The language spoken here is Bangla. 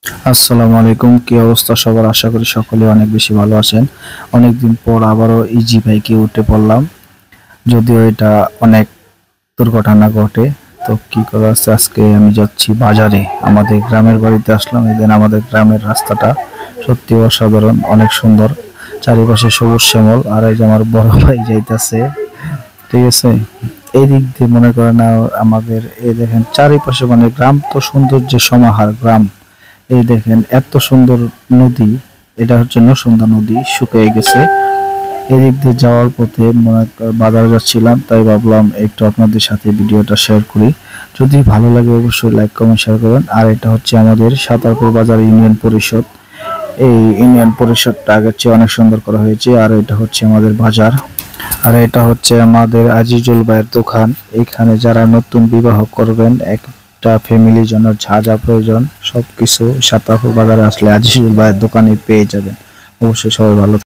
আসসালামু আলাইকুম, কি অবস্থা সবার? আশা করি সকলে অনেক বেশি ভালো আছেন। অনেকদিন পর আবারও ইজি বাইকে উঠে পড়লাম, যদিও এটা অনেক দুর্ঘটনা ঘটে। তো কি করা আছে, আজকে আমি যাচ্ছি বাজারে, আমাদের গ্রামের বাড়িতে আসলাম। এদিন আমাদের গ্রামের রাস্তাটা সত্যি অসাধারণ, অনেক সুন্দর, চারিপাশে সবুজ শ্যামল। আর এই যে আমার বড় ভাই যাইতেছে, ঠিক আছে। এই দিক দিয়ে মনে করেন আমাদের এই দেখেন চারিপাশে, মানে গ্রাম তো সৌন্দর্যের সমাহার গ্রাম। এই দেখেন এত সুন্দর নদী, এটা হচ্ছে নরসুন্দা নদী, শুকিয়ে গেছে। এদিক দিয়ে যাওয়ার পথে বাজারে যাচ্ছিলাম, তাই ভাবলাম একটু আপনাদের সাথে ভিডিওটা শেয়ার করি। যদি ভালো লাগে অবশ্যই লাইক কমেন্ট শেয়ার করবেন। আর এটা হচ্ছে আমাদের সাতারপুর বাজার ইউনিয়ন পরিষদ। এই ইউনিয়ন পরিষদটা আগের চেয়ে অনেক সুন্দর করা হয়েছে। আর এটা হচ্ছে আমাদের বাজার। আর এটা হচ্ছে আমাদের আজিজুল ভাইয়ের দোকান। এখানে যারা নতুন বিবাহ করবেন, একটা ফ্যামিলির জন্য যা যা প্রয়োজন সবকিছু সাতারপুর বাজারে আসলে আজিজুল ভাইয়ের দোকানে পেয়ে যাবেন। অবশ্যই সবাই ভালো